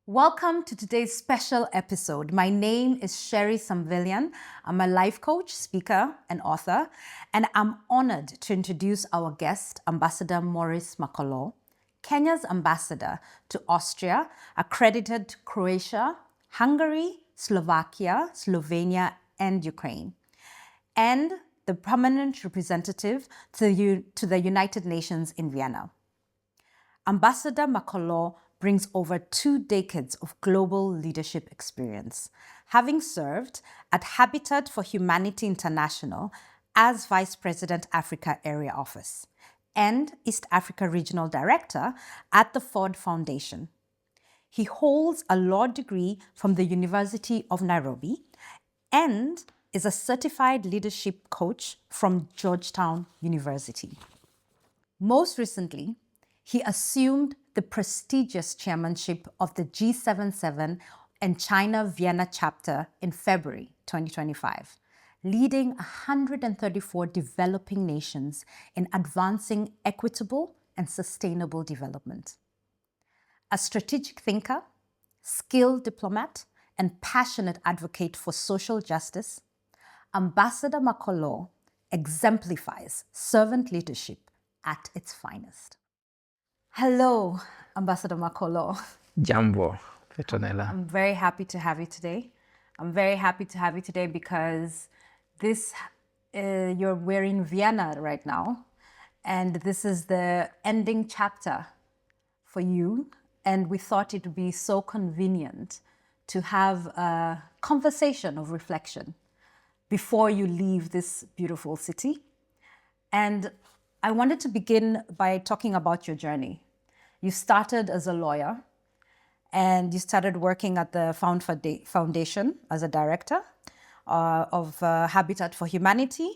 Welcome to today's special episode. My name is Sherry Samvillian. I'm a life coach, speaker, and author, and I'm honored to introduce our guest, Ambassador Maurice Makoloo, Kenya's ambassador to Austria, accredited to Croatia, Hungary, Slovakia, Slovenia, and Ukraine, and the permanent representative to the United Nations in Vienna. Ambassador Makoloo brings over 2 decades of global leadership experience, having served at Habitat for Humanity International as Vice President Africa Area Office and East Africa Regional Director at the Ford Foundation. He holds a law degree from the University of Nairobi and is a certified leadership coach from Georgetown University. Most recently, he assumed the prestigious chairmanship of the G77 and China Vienna chapter in February 2025, leading 134 developing nations in advancing equitable and sustainable development. A strategic thinker, skilled diplomat, and passionate advocate for social justice, Ambassador Makoloo exemplifies servant leadership at its finest. Hello, Ambassador Makoloo. Jambo, Petronella. I'm very happy to have you today. I'm very happy to have you today because we're in Vienna right now, and this is the ending chapter for you. And we thought it would be so convenient to have a conversation of reflection before you leave this beautiful city. And I wanted to begin by talking about your journey. You started as a lawyer and you started working at the Foundation as a director of Habitat for Humanity,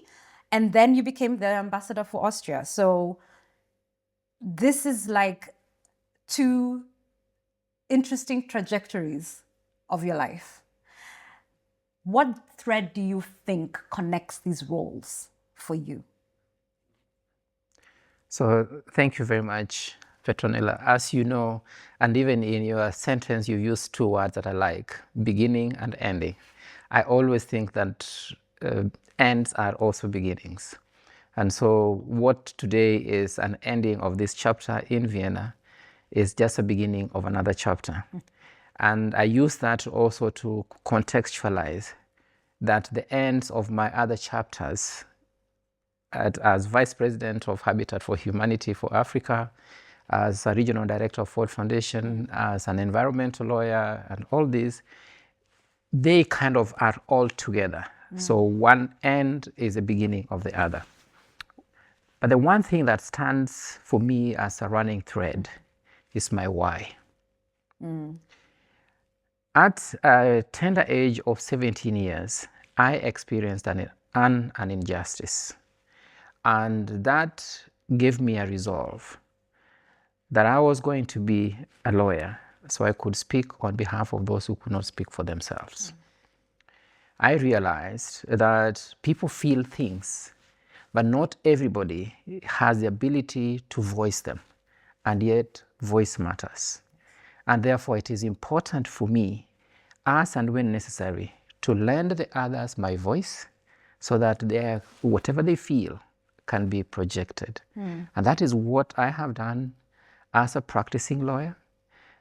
and then you became the ambassador for Austria. So this is like 2 interesting trajectories of your life. What thread do you think connects these roles for you? So thank you very much, Petronella. As you know, and even in your sentence, you use 2 words that I like, beginning and ending. I always think that ends are also beginnings. And so what today is an ending of this chapter in Vienna is just a beginning of another chapter. And I use that also to contextualize that the ends of my other chapters as Vice President of Habitat for Humanity for Africa, as a Regional Director of Ford Foundation, as an environmental lawyer, and all these, they kind of are all together. So one end is the beginning of the other. But the one thing that stands for me as a running thread is my why. At a tender age of 17 years, I experienced an injustice. And that gave me a resolve that I was going to be a lawyer so I could speak on behalf of those who could not speak for themselves. I realized that people feel things, but not everybody has the ability to voice them, and yet voice matters. And therefore it is important for me, as and when necessary, to lend the others my voice so that whatever they feel can be projected. And that is what I have done as a practicing lawyer.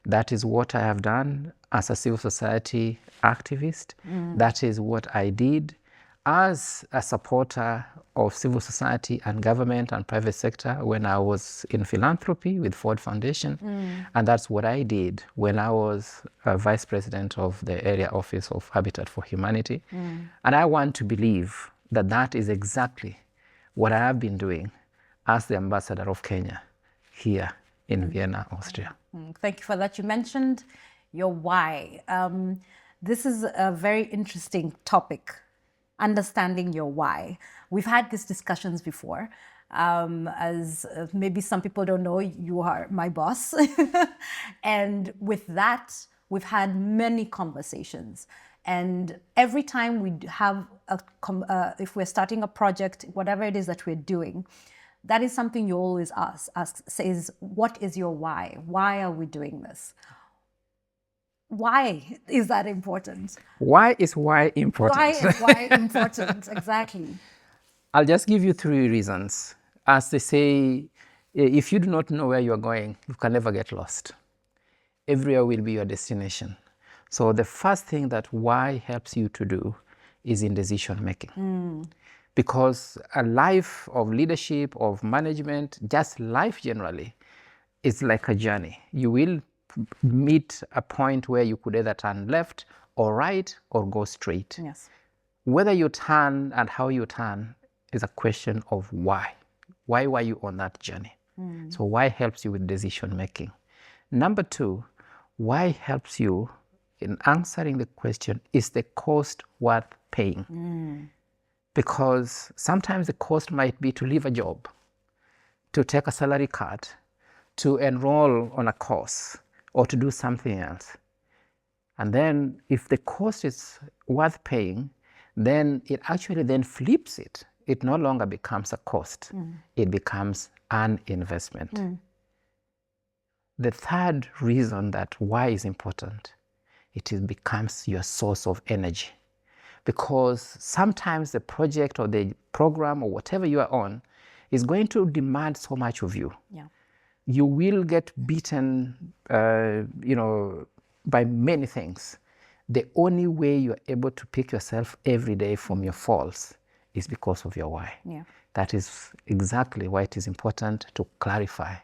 That is what I have done as a civil society activist. That is what I did as a supporter of civil society and government and private sector when I was in philanthropy with Ford Foundation. And that's what I did when I was a vice president of the area office of Habitat for Humanity. And I want to believe that that is exactly what I have been doing as the ambassador of Kenya here in Vienna, Austria. Thank you for that. You mentioned your why. This is a very interesting topic, understanding your why. We've had these discussions before. As maybe some people don't know, you are my boss. And with that, we've had many conversations. And every time we have, if we're starting a project, whatever it is that we're doing, that is something you always ask says, what is your why? Why are we doing this? Why is that important? Why is why important? Why is why important? Exactly. I'll just give you 3 reasons. As they say, if you do not know where you're going, you can never get lost. Everywhere will be your destination. So the first thing that why helps you to do is in decision making. Because a life of leadership, of management, just life generally, is like a journey. You will meet a point where you could either turn left or right or go straight. Yes. Whether you turn and how you turn is a question of why. Why were you on that journey? So why helps you with decision making. Number 2, why helps you in answering the question, is the cost worth paying? Because sometimes the cost might be to leave a job, to take a salary cut, to enroll on a course, or to do something else. And then if the cost is worth paying, then it actually then flips it. It no longer becomes a cost. It becomes an investment. The third reason that why is important, it becomes your source of energy. Because sometimes the project or the program or whatever you are on is going to demand so much of you. Yeah. You will get beaten, by many things. The only way you're able to pick yourself every day from your falls is because of your why. Yeah. That is exactly why it is important to clarify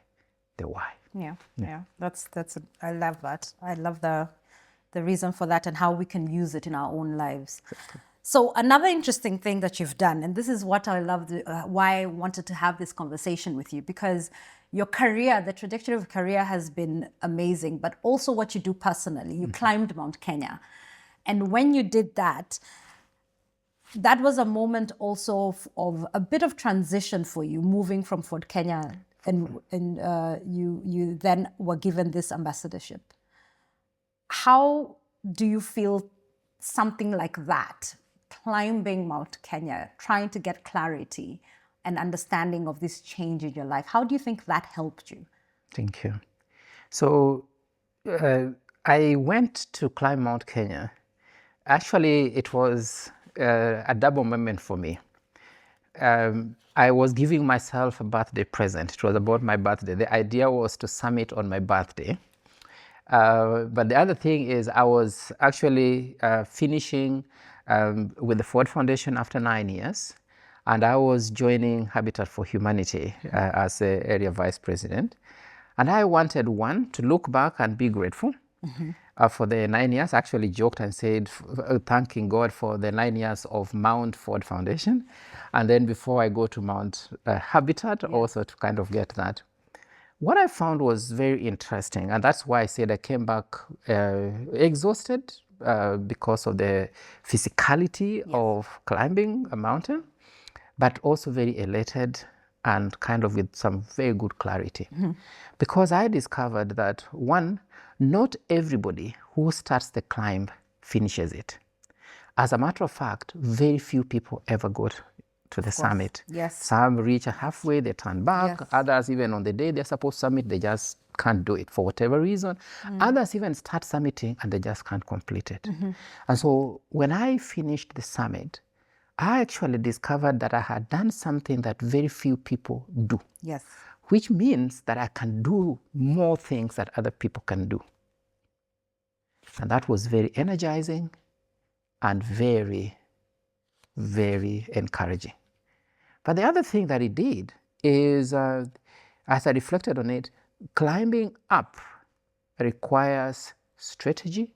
the why. Yeah. I love that. I love the reason for that and how we can use it in our own lives. So another interesting thing that you've done, and this is what I love, why I wanted to have this conversation with you, because your career, the trajectory of your career has been amazing, but also what you do personally. You climbed Mount Kenya. And when you did that, that was a moment also of a bit of transition for you, moving from Fort Kenya, and you then were given this ambassadorship. How do you feel something like that, climbing Mount Kenya, trying to get clarity and understanding of this change in your life? How do you think that helped you? Thank you. So I went to climb Mount Kenya. Actually, it was a double moment for me. I was giving myself a birthday present. It was about my birthday. The idea was to summit on my birthday. But the other thing is I was actually finishing with the Ford Foundation after 9 years, and I was joining Habitat for Humanity as the area vice president. And I wanted, one, to look back and be grateful for the 9 years. I actually joked and said, thanking God for the 9 years of Mount Ford Foundation. And then before I go to Mount Habitat, also to kind of get that. What I found was very interesting, and that's why I said I came back exhausted because of the physicality of climbing a mountain, but also very elated and kind of with some very good clarity. Because I discovered that, one, not everybody who starts the climb finishes it. As a matter of fact, very few people ever got to the summit. Yes. Some reach halfway, they turn back. Yes. Others, even on the day they're supposed to summit, they just can't do it for whatever reason. Others even start summiting and they just can't complete it. And so when I finished the summit, I actually discovered that I had done something that very few people do. Yes. Which means that I can do more things that other people can do. And that was very energizing and very, very encouraging. But the other thing that it did is, as I reflected on it, climbing up requires strategy,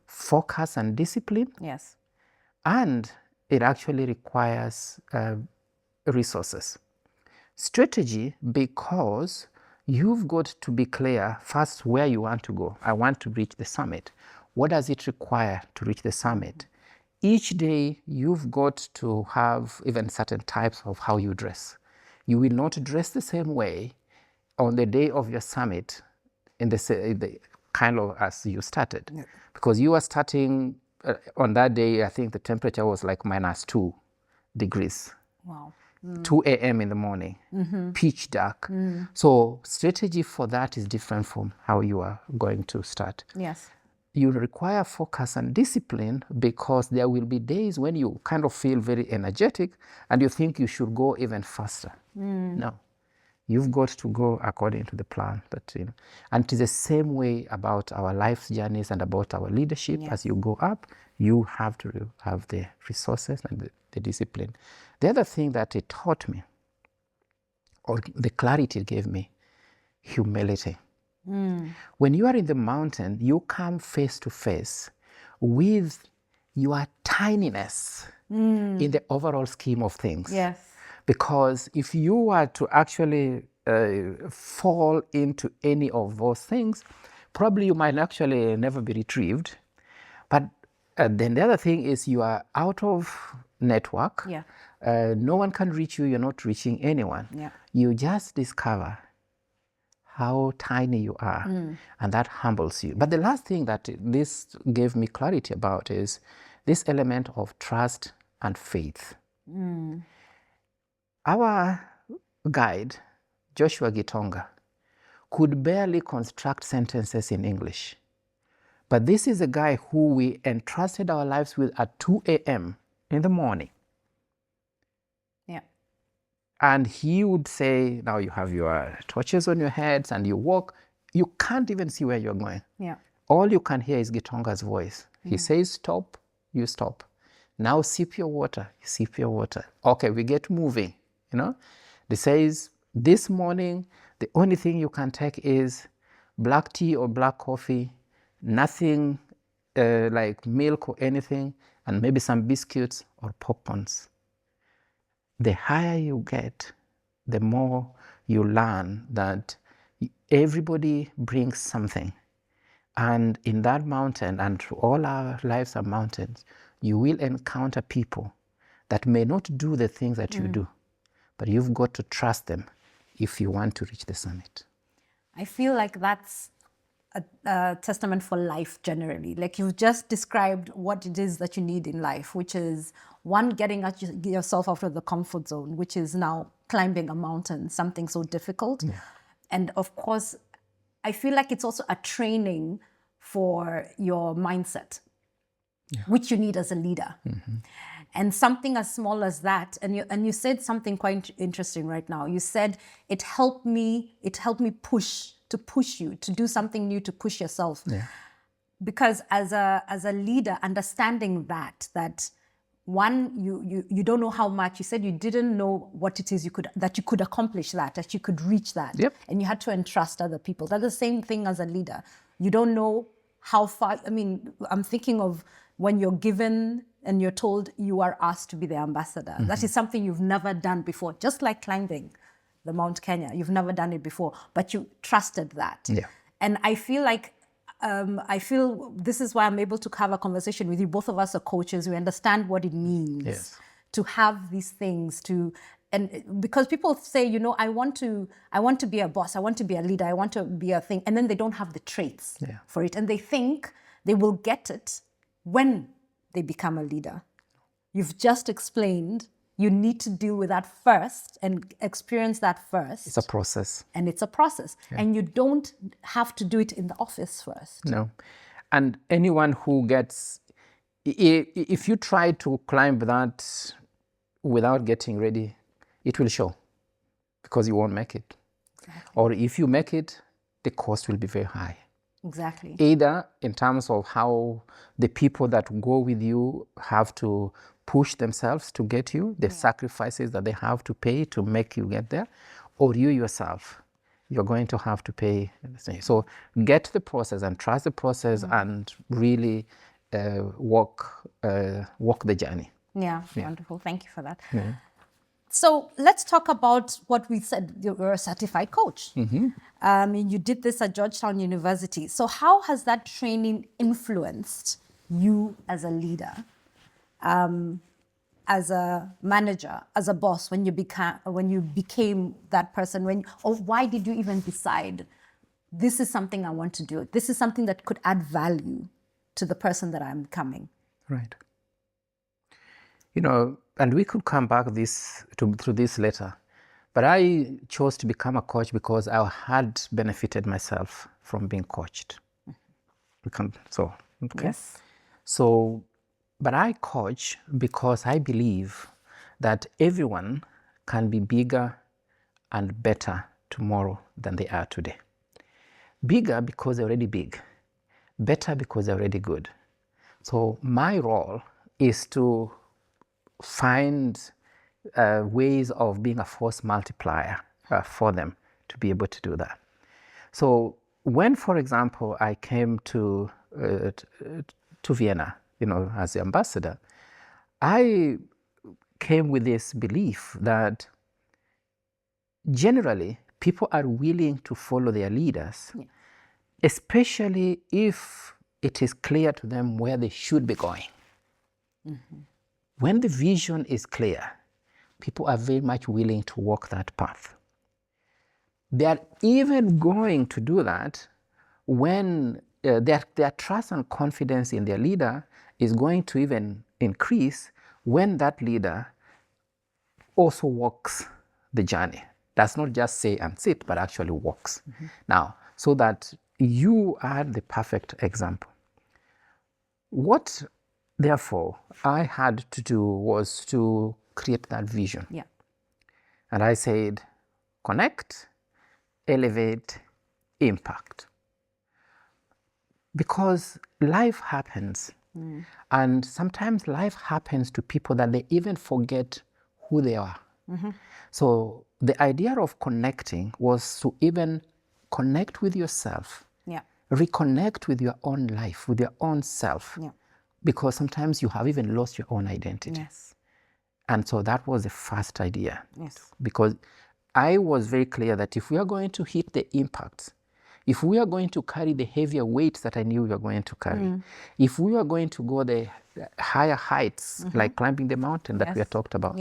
focus and discipline. Yes. And it actually requires resources. Strategy, because you've got to be clear first where you want to go. I want to reach the summit. What does it require to reach the summit? Each day you've got to have even certain types of how you dress. You will not dress the same way on the day of your summit in the kind of as you started. Because you are starting on that day, I think the temperature was like -2 degrees. Wow. 2 a.m. in the morning, pitch dark. So strategy for that is different from how you are going to start. Yes. you require focus and discipline, because there will be days when you kind of feel very energetic and you think you should go even faster. No, you've got to go according to the plan. And it is the same way about our life's journeys and about our leadership. Yes. As you go up, you have to have the resources and the discipline. The other thing that it taught me, or the clarity it gave me, humility. When you are in the mountain, you come face to face with your tininess in the overall scheme of things. Yes. Because if you were to actually fall into any of those things, probably you might actually never be retrieved. But then the other thing is you are out of network. Yeah. No one can reach you. You're not reaching anyone. Yeah. You just discover how tiny you are, and that humbles you. But the last thing that this gave me clarity about is this element of trust and faith. Our guide, Joshua Gitonga, could barely construct sentences in English. But this is a guy who we entrusted our lives with at 2 a.m. in the morning. Yeah. And he would say, now you have your torches on your heads and you walk. You can't even see where you're going. Yeah. All you can hear is Gitonga's voice. He says, stop, you stop. Now sip your water, you sip your water. Okay, we get moving, He says, this morning, the only thing you can take is black tea or black coffee, nothing like milk or anything, and maybe some biscuits or popcorns. The higher you get, the more you learn that everybody brings something. And in that mountain, and all our lives are mountains, you will encounter people that may not do the things that you do, but you've got to trust them if you want to reach the summit. I feel like that's a testament for life generally. Like you've just described what it is that you need in life, which is one, getting yourself out of the comfort zone, which is now climbing a mountain, something so difficult. Yeah. And of course, I feel like it's also a training for your mindset, which you need as a leader. And something as small as that, and you said something quite interesting right now. You said it helped me push you to do something new, to push yourself. Yeah. Because as a leader, understanding that one, you don't know how much. You said you didn't know what it is you could accomplish that you could reach that. Yep. And you had to entrust other people. That's the same thing as a leader. You don't know how far. I mean, I'm thinking of when you're given and you're told you are asked to be the ambassador. That is something you've never done before, just like climbing the Mount Kenya. You've never done it before, but you trusted that. Yeah. And I feel like, this is why I'm able to have a conversation with you. Both of us are coaches. We understand what it means to have these things, and because people say, I want to be a boss, I want to be a leader, I want to be a thing, and then they don't have the traits for it. And they think they will get it when they become a leader. You've just explained you need to deal with that first and experience that first. It's a process. And it's a process. Yeah. And you don't have to do it in the office first. No. And anyone who if you try to climb that without getting ready, it will show, because you won't make it. Exactly. Or if you make it, the cost will be very high. Exactly. Either in terms of how the people that go with you have to push themselves to get you, the sacrifices that they have to pay to make you get there, or you yourself, you're going to have to pay. So get the process and trust the process and really walk the journey. Yeah, wonderful. Thank you for that. Yeah. So let's talk about what we said. You're a certified coach. You did this at Georgetown University. So how has that training influenced you as a leader, as a manager, as a boss, when you became that person? Or why did you even decide, this is something I want to do? This is something that could add value to the person that I'm becoming. Right. And we could come back through this later, but I chose to become a coach because I had benefited myself from being coached. So Okay. Yes. So, but I coach because I believe that everyone can be bigger and better tomorrow than they are today. Bigger because they're already big, better because they're already good. So my role is to find ways of being a force multiplier for them to be able to do that. So when, for example, I came to Vienna, as the ambassador, I came with this belief that generally people are willing to follow their leaders, especially if it is clear to them where they should be going. When the vision is clear, people are very much willing to walk that path. They are even going to do that when their trust and confidence in their leader is going to even increase when that leader also walks the journey. Does not just say and sit, but actually walks. Now, so that you are the perfect example. What, therefore, I had to do was to create that vision. Yeah. And I said, connect, elevate, impact. Because life happens. And sometimes life happens to people that they even forget who they are. So the idea of connecting was to even connect with yourself, reconnect with your own life, with your own self. Because sometimes you have even lost your own identity. Yes. And so that was the first idea. Yes. Because I was very clear that if we are going to hit the impacts, if we are going to carry the heavier weights that I knew we were going to carry, if we are going to go the higher heights, like climbing the mountain that we had talked about,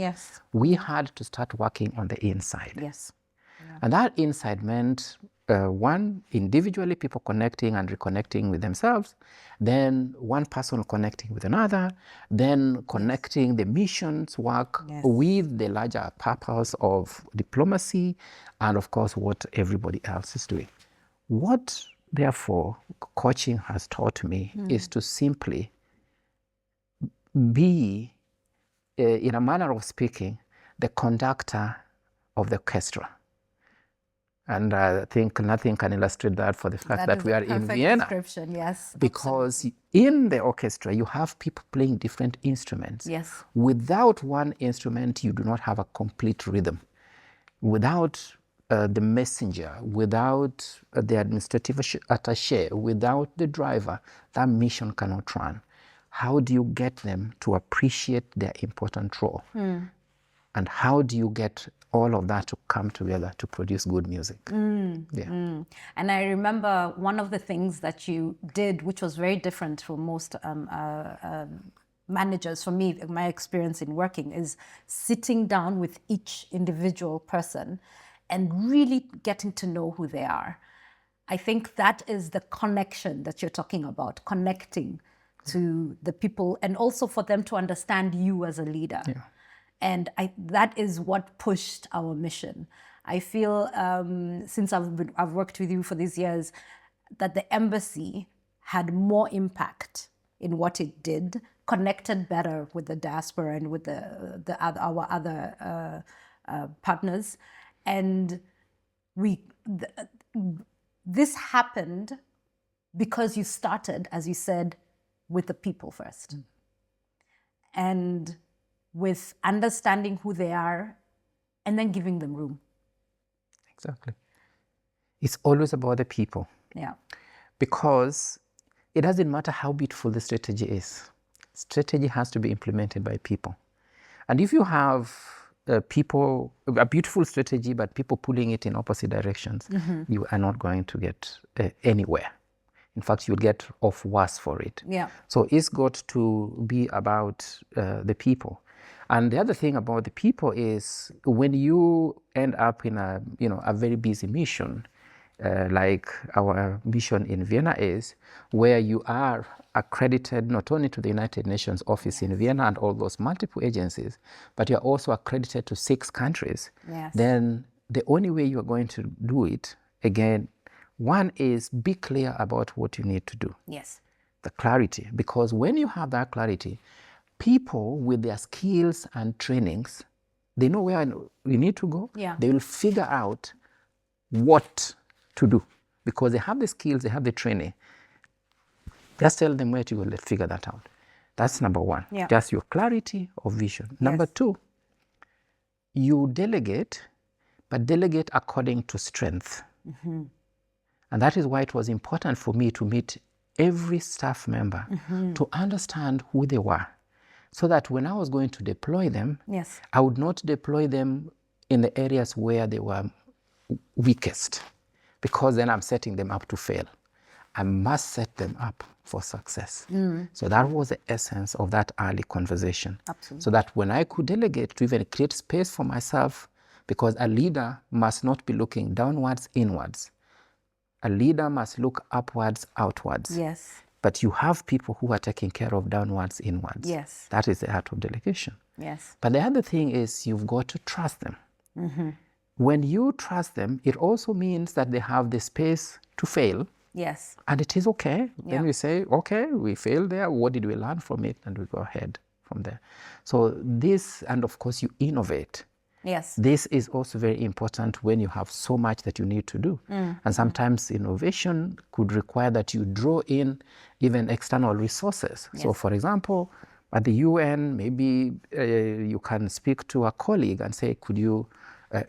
we had to start working on the inside. Yes. And that inside meant, one, individually people connecting and reconnecting with themselves, then one person connecting with another, then connecting the missions work with the larger purpose of diplomacy, and of course what everybody else is doing. What, therefore, coaching has taught me is to simply be, in a manner of speaking, the conductor of the orchestra. And I think nothing can illustrate that for the fact that we are in Vienna. Description, yes. Because in the orchestra, you have people playing different instruments. Yes. Without one instrument, you do not have a complete rhythm. Without the messenger, without the administrative attaché, without the driver, that mission cannot run. How do you get them to appreciate their important role? And how do you get all of that to come together to produce good music? And I remember one of the things that you did, which was very different from most managers, for me, my experience in working, is sitting down with each individual person and really getting to know who they are. I think that is the connection that you're talking about, connecting to the people, and also for them to understand you as a leader. And that is what pushed our mission. I feel, since I've worked with you for these years, that the embassy had more impact in what it did, connected better with the diaspora and with our other partners. And this happened because you started, as you said, with the people first. And with understanding who they are and then giving them room. Exactly. It's always about the people. Because it doesn't matter how beautiful the strategy is. Strategy has to be implemented by people. And if you have a beautiful strategy, but people pulling it in opposite directions, you are not going to get anywhere. In fact, you'll get off worse for it. So it's got to be about the people. And the other thing about the people is when you end up in a very busy mission, like our mission in Vienna is, where you are accredited not only to the United Nations office in Vienna and all those multiple agencies, but you're also accredited to 6 countries, then the only way you're going to do it, again, one is be clear about what you need to do. the clarity. Because when you have that clarity, people with their skills and trainings, they know where we need to go. Yeah. They will figure out what to do because they have the skills, they have the training. Just tell them where to go, let's figure that out. That's number one. Yeah. Just your clarity of vision. Number two, you delegate, but delegate according to strength. And that is why it was important for me to meet every staff member to understand who they were, so that when I was going to deploy them, I would not deploy them in the areas where they were weakest, because then I'm setting them up to fail. I must set them up for success. So that was the essence of that early conversation. Absolutely. So that when I could delegate to even create space for myself, because a leader must not be looking downwards, inwards. A leader must look upwards, outwards. Yes. But you have people who are taking care of downwards, inwards. Yes. That is the art of delegation. Yes. But the other thing is you've got to trust them. When you trust them, it also means that they have the space to fail. Yes. And it is okay. Then we say, okay, we failed there. What did we learn from it? And we go ahead from there. So this, and of course, you innovate. Yes. This is also very important when you have so much that you need to do. And sometimes innovation could require that you draw in even external resources. So for example, at the UN, maybe you can speak to a colleague and say, could you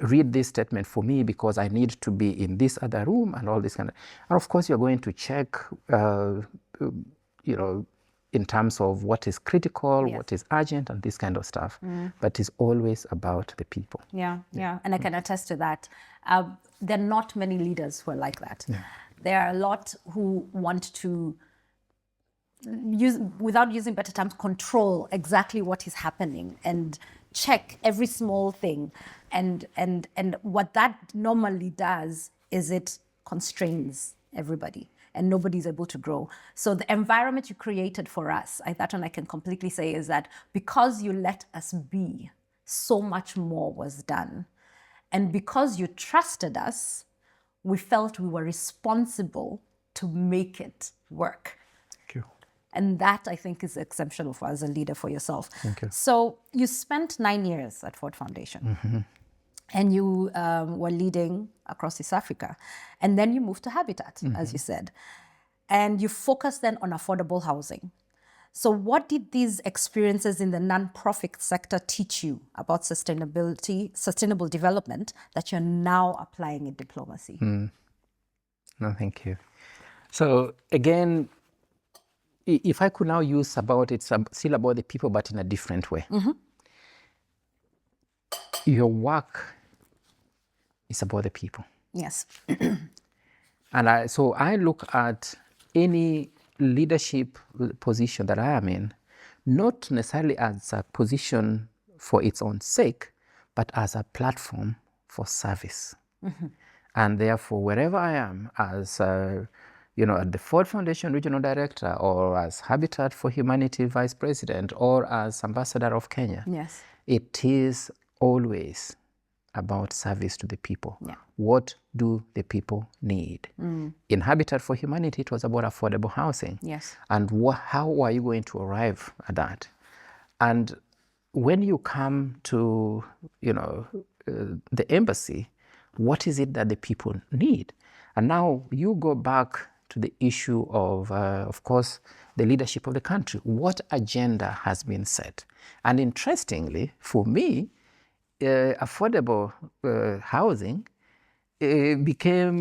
read this statement for me because I need to be in this other room and all this kind of. And of course, you're going to check, in terms of what is critical, what is urgent, and this kind of stuff. But it's always about the people. Yeah. And I can attest to that. There are not many leaders who are like that. There are a lot who want to use, without using better terms, control exactly what is happening and check every small thing. And what that normally does is it constrains everybody and nobody's able to grow. So the environment you created for us, that one I can completely say, is that because you let us be, so much more was done. And because you trusted us, we felt we were responsible to make it work. Thank you. And that, I think, is exceptional for as a leader for yourself. Thank you. So you spent 9 years at Ford Foundation. And you were leading across East Africa. And then you moved to Habitat, as you said. And you focused then on affordable housing. So what did these experiences in the nonprofit sector teach you about sustainable development that you're now applying in diplomacy? No, thank you. So again, if I could now use it's still about the people, but in a different way. Your work is about the people. Yes. And so I look at any leadership position that I am in, not necessarily as a position for its own sake, but as a platform for service. And therefore, wherever I am, as at the Ford Foundation Regional Director, or as Habitat for Humanity Vice President, or as Ambassador of Kenya, Yes. it is always about service to the people. Yeah. What do the people need? In Habitat for Humanity, it was about affordable housing. Yes. And how are you going to arrive at that? And when you come to, the embassy, what is it that the people need? And now you go back to the issue of course, the leadership of the country. What agenda has been set? And interestingly, for me, affordable housing became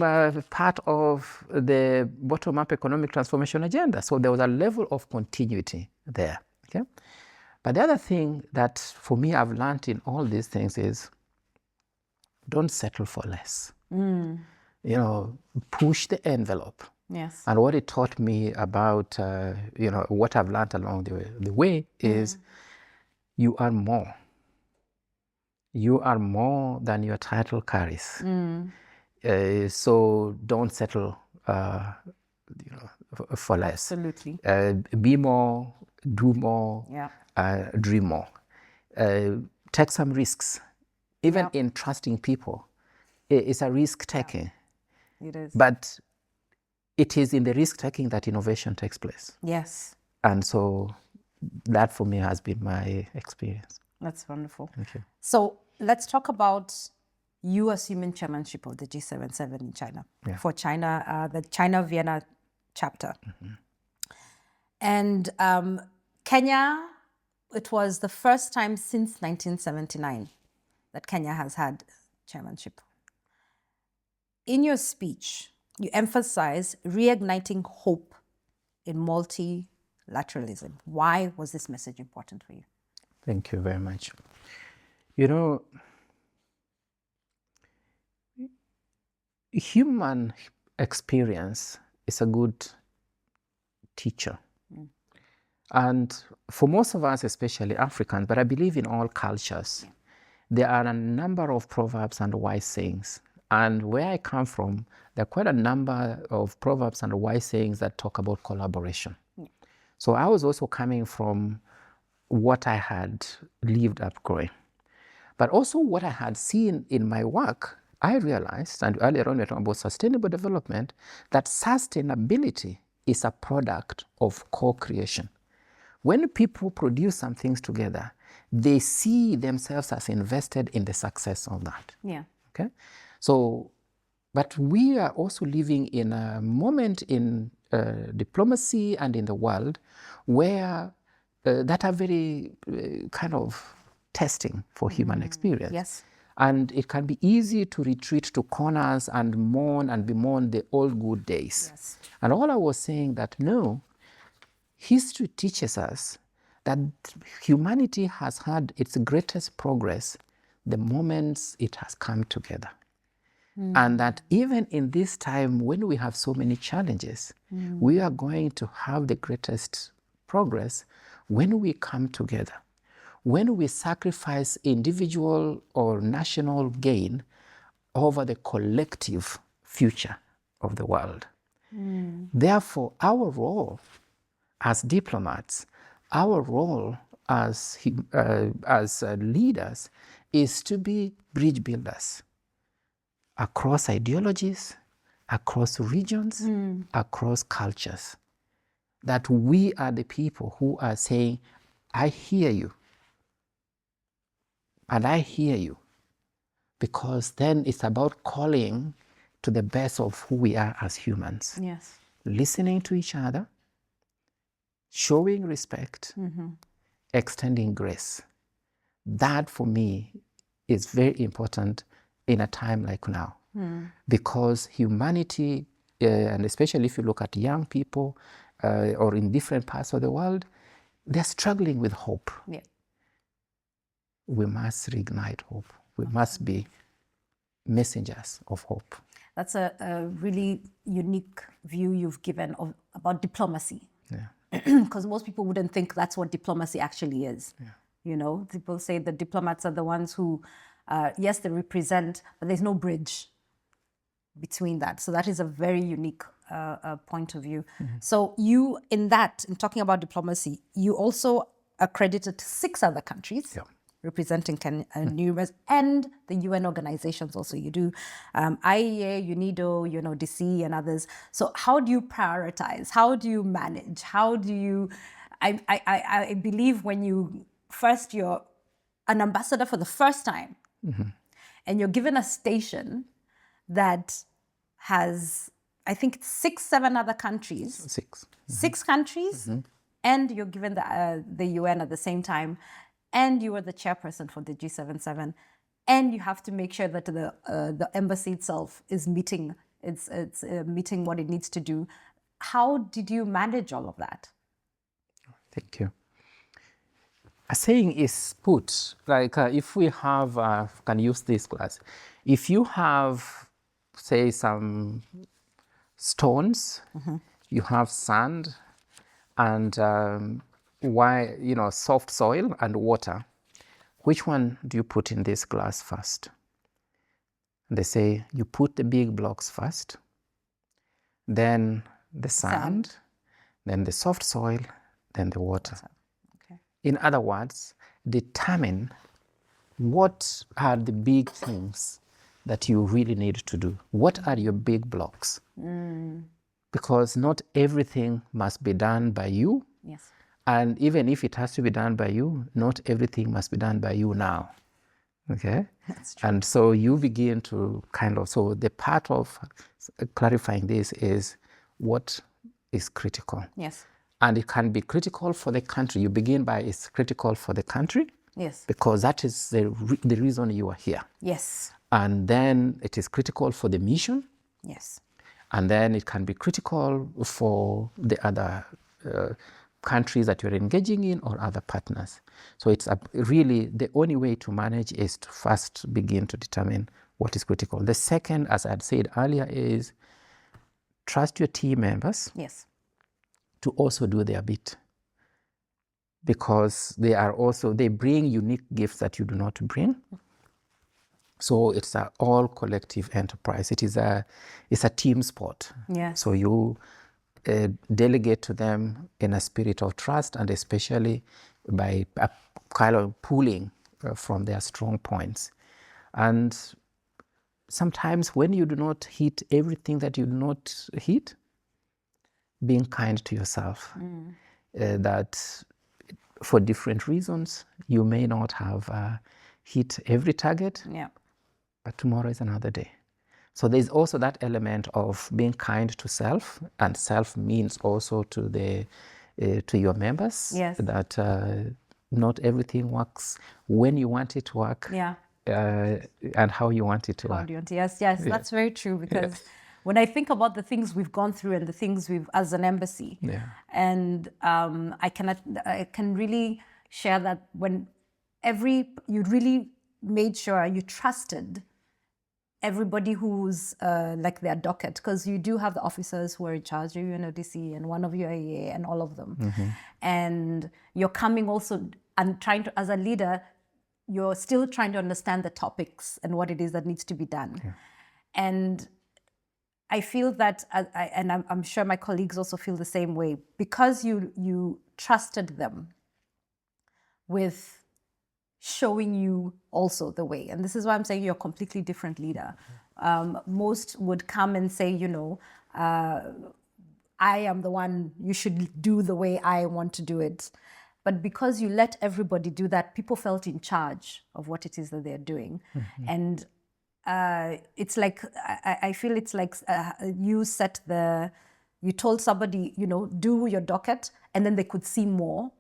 part of the bottom-up economic transformation agenda. So there was a level of continuity there. Okay? But the other thing that for me I've learned in all these things is don't settle for less. Push the envelope. Yes. And what it taught me about, what I've learned along the way is you are more. You are more than your title carries. So don't settle for less. Absolutely. Be more, do more, dream more. Take some risks. Even in trusting people, it's a risk taking. It is. But it is in the risk taking that innovation takes place. Yes. And so that for me has been my experience. That's wonderful. Thank you. So let's talk about you assuming chairmanship of the G77 in China, Yeah. for China, the China Vienna chapter. And Kenya, it was the first time since 1979 that Kenya has had chairmanship. In your speech, you emphasize reigniting hope in multilateralism. Why was this message important for you? Thank you very much. You know, human experience is a good teacher. And for most of us, especially Africans, but I believe in all cultures, there are a number of proverbs and wise sayings. And where I come from, there are quite a number of proverbs and wise sayings that talk about collaboration. So I was also coming from what I had lived up growing. But also what I had seen in my work, I realized, and earlier on we were talking about sustainable development, that sustainability is a product of co-creation. When people produce some things together, they see themselves as invested in the success of that. Yeah. Okay? So, but we are also living in a moment in diplomacy and in the world where that are very kind of testing for human experience. Yes. And it can be easy to retreat to corners and mourn and bemoan the old good days. Yes. And all I was saying that no, history teaches us that humanity has had its greatest progress the moments it has come together. And that even in this time when we have so many challenges, we are going to have the greatest progress when we come together, when we sacrifice individual or national gain over the collective future of the world. Therefore, our role as diplomats, our role as leaders is to be bridge builders across ideologies, across regions, across cultures. That we are the people who are saying, I hear you, and I hear you. Because then it's about calling to the best of who we are as humans. Yes. Listening to each other, showing respect, extending grace. That for me is very important in a time like now. Because humanity, and especially if you look at young people or in different parts of the world, they're struggling with hope. Yeah. We must reignite hope. We must be messengers of hope. That's a really unique view you've given about diplomacy. Yeah. Because most people wouldn't think that's what diplomacy actually is. Yeah. You know, people say the diplomats are the ones who, yes, they represent, but there's no bridge between that. So that is a very unique point of view. So you, in talking about diplomacy, you also accredited 6 other countries. Yeah. Representing numerous, and the UN organizations also. You do IEA, UNIDO, DC, and others. So how do you prioritize? How do you manage? How do you? I believe when you're an ambassador for the first time, and you're given a station that has, I think, 6, 7 other countries. 6. 6 countries, and you're given the UN at the same time. And you are the chairperson for the G77, and you have to make sure that the embassy itself is meeting meeting what it needs to do. How did you manage all of that? Thank you. A saying is put, like if we have, can use this class, if you have, say, some stones, you have sand, and soft soil and water, which one do you put in this glass first? And they say you put the big blocks first, then the sand, then the soft soil, then the water. Okay. In other words, determine what are the big things that you really need to do. What are your big blocks? because not everything must be done by you. Yes. And even if it has to be done by you, not everything must be done by you now. Okay? That's true. And so you begin to so the part of clarifying this is what is critical. Yes. And it can be critical for the country. You begin by it's critical for the country. Yes. Because that is the reason you are here. Yes. And then it is critical for the mission. Yes. And then it can be critical for the other countries that you're engaging in or other partners. So it's really the only way to manage is to first begin to determine what is critical. The second, as I had said earlier, is trust your team members. Yes. To also do their bit. Because they bring unique gifts that you do not bring. So it's an all collective enterprise. It's a team sport. Yes. So you delegate to them in a spirit of trust, and especially by kind of pulling from their strong points. And sometimes when you do not hit everything that you do not hit, being kind to yourself. That for different reasons, you may not have hit every target. Yeah. But tomorrow is another day. So there's also that element of being kind to self, and self means also to your members. Yes. That not everything works when you want it to work. Yeah. And how you want it to work. Yes, that's very true, because when I think about the things we've gone through and the things we've as an embassy, and I can really share that when you really made sure you trusted everybody who's like their docket, because you do have the officers who are in charge of UNODC and one of UAEA and all of them. And you're coming also and trying to, as a leader, you're still trying to understand the topics and what it is that needs to be done. And I feel that, and I'm sure my colleagues also feel the same way, because you trusted them with showing you also the way. And this is why I'm saying you're a completely different leader. Most would come and say, I am the one, you should do the way I want to do it. But because you let everybody do that, people felt in charge of what it is that they're doing. And it's like, I feel it's like you told somebody, do your docket, and then they could see more.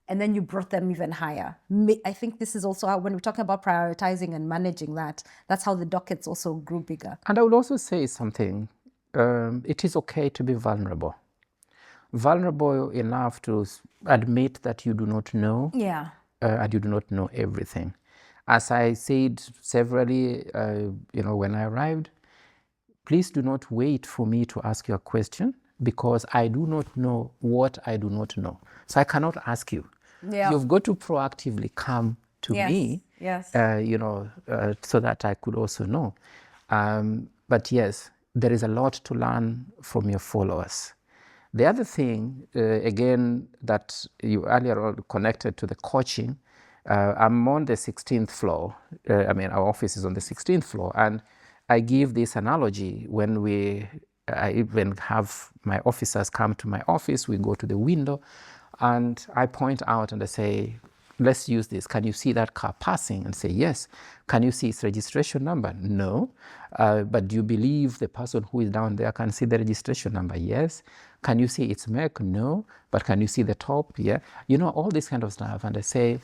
And then you brought them even higher. I think this is also how, when we're talking about prioritizing and managing that's how the dockets also grew bigger. And I would also say something. It is okay to be vulnerable. Vulnerable enough to admit that you do not know. Yeah. And you do not know everything. As I said severally, when I arrived, please do not wait for me to ask you a question, because I do not know what I do not know. So I cannot ask you. You've got to proactively come to me, so that I could also know. But yes, there is a lot to learn from your followers. The other thing, again, that you earlier on connected to the coaching, I'm on the 16th floor. Our office is on the 16th floor. And I give this analogy when I even have my officers come to my office, we go to the window, and I point out and I say, let's use this. Can you see that car passing? And say, yes. Can you see its registration number? No. But do you believe the person who is down there can see the registration number? Yes. Can you see its make? No. But can you see the top? Yeah. All this kind of stuff. And I say,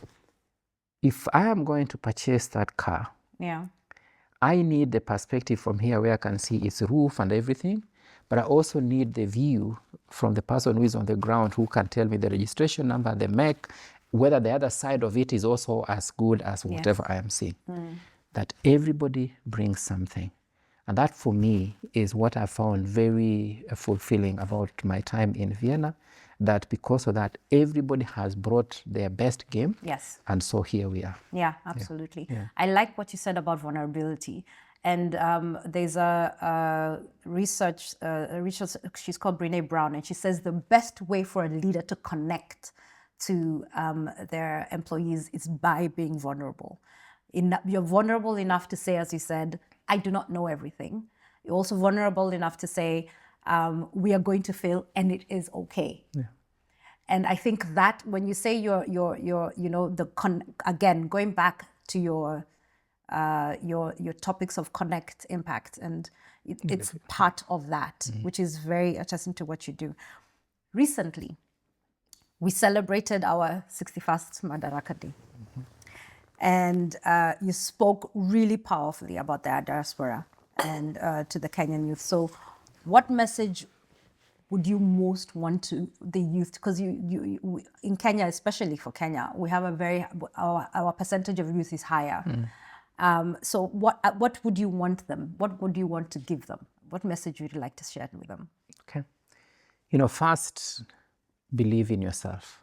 if I am going to purchase that car, I need the perspective from here where I can see its roof and everything. But I also need the view from the person who is on the ground, who can tell me the registration number, the make, whether the other side of it is also as good as whatever I am seeing. That everybody brings something. And that for me is what I found very fulfilling about my time in Vienna, that because of that, everybody has brought their best game. Yes. And so here we are. Yeah, absolutely. I like what you said about vulnerability. And there's a research, she's called Brené Brown, and she says the best way for a leader to connect to their employees is by being vulnerable. You're vulnerable enough to say, as you said, I do not know everything. You're also vulnerable enough to say, we are going to fail, and it is okay. And I think that when you say again, going back to your topics of connect, impact, and it's part of that, which is very attesting to what you do. Recently, we celebrated our 61st Madaraka Day. And you spoke really powerfully about the diaspora and to the Kenyan youth. So what message would you most want to the youth? Because you in Kenya, especially for Kenya, we have our percentage of youth is higher. So what would you want them? What would you want to give them? What message would you like to share with them? Okay. First, believe in yourself.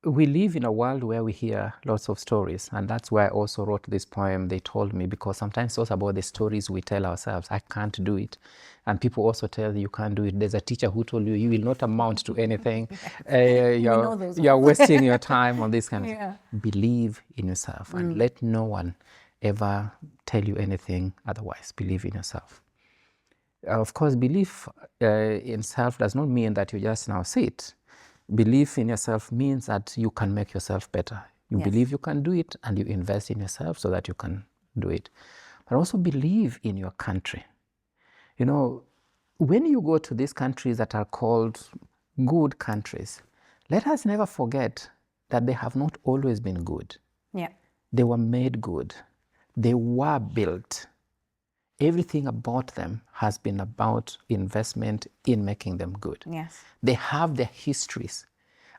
We live in a world where we hear lots of stories, and that's why I also wrote this poem, They Told Me, because sometimes it's also about the stories we tell ourselves. I can't do it. And people also tell you can't do it. There's a teacher who told you will not amount to anything. You're wasting your time on this kind of thing. Believe in yourself and let no one ever tell you anything otherwise. Believe in yourself. Of course, belief in self does not mean that you just now sit. Belief in yourself means that you can make yourself better. You believe you can do it, and you invest in yourself so that you can do it. But also believe in your country. When you go to these countries that are called good countries, let us never forget that they have not always been good. They were made good. They were built. Everything about them has been about investment in making them good. They have their histories,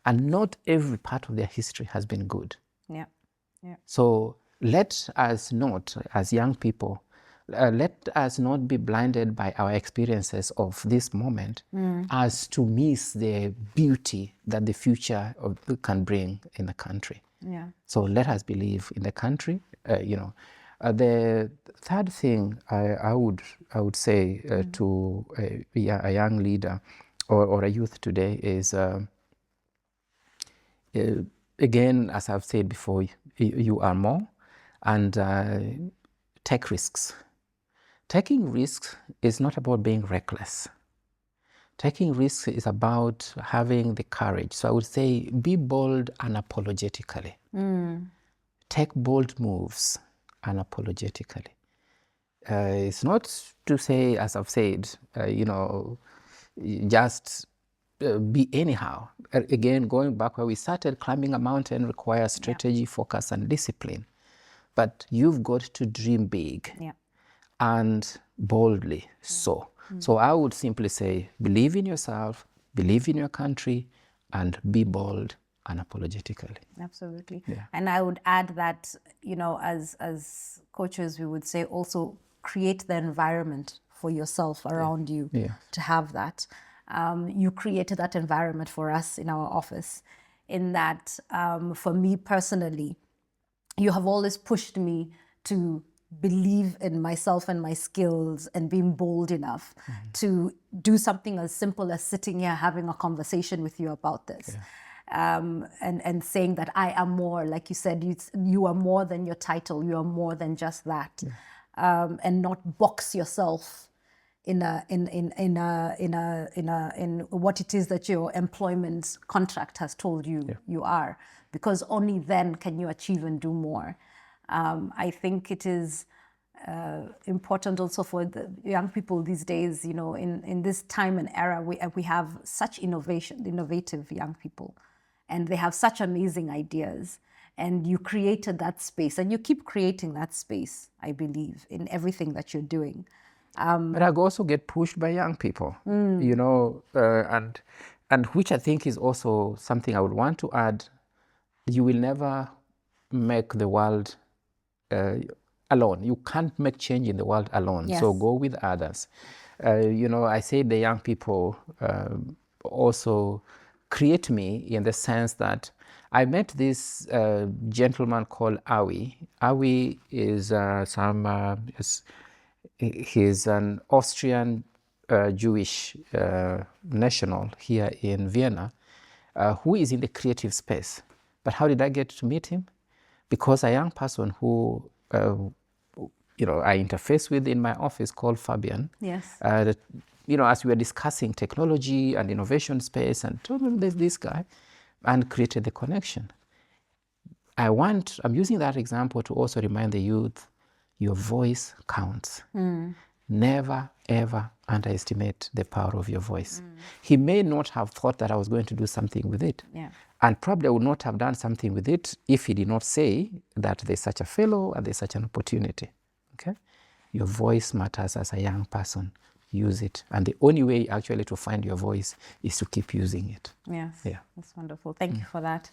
and not every part of their history has been good. So let us not, as young people, let us not be blinded by our experiences of this moment as to miss the beauty that the future can bring in the country. So let us believe in the country. The third thing I would say to a young leader or a youth today is, again, as I've said before, you are more, and take risks. Taking risks is not about being reckless. Taking risks is about having the courage. So I would say be bold unapologetically. Take bold moves unapologetically. It's not to say, as I've said, just be anyhow. Again, going back where we started, climbing a mountain requires strategy, focus, and discipline. But you've got to dream big and boldly so. So I would simply say, believe in yourself, believe in your country, and be bold unapologetically. Absolutely. And I would add that, as coaches, we would say also create the environment for yourself around you to have that. You created that environment for us in our office, in that for me personally, you have always pushed me to believe in myself and my skills and being bold enough to do something as simple as sitting here having a conversation with you about this. And saying that I am more, like you said, you are more than your title, you are more than just that, and not box yourself in what it is that your employment contract has told you you are, because only then can you achieve and do more. I think it is important also for the young people these days, in this time and era, we have such innovative young people, and they have such amazing ideas, and you created that space, and you keep creating that space, I believe, in everything that you're doing. But I also get pushed by young people, and which I think is also something I would want to add. You will never make the world alone. You can't make change in the world alone. So go with others. I say the young people also create me in the sense that I met this gentleman called Awi. Awi is he's an Austrian Jewish national here in Vienna, who is in the creative space. But how did I get to meet him? Because a young person who I interface with in my office called Fabian. Yes. That, as we were discussing technology and innovation space, and told him there's this guy, and created the connection. I'm using that example to also remind the youth, your voice counts. Never, ever underestimate the power of your voice. He may not have thought that I was going to do something with it. Yeah. And probably I would not have done something with it if he did not say that there's such a fellow and there's such an opportunity. Okay? Your voice matters as a young person. Use it. And the only way actually to find your voice is to keep using it. Yes. Yeah. That's wonderful. Thank you for that.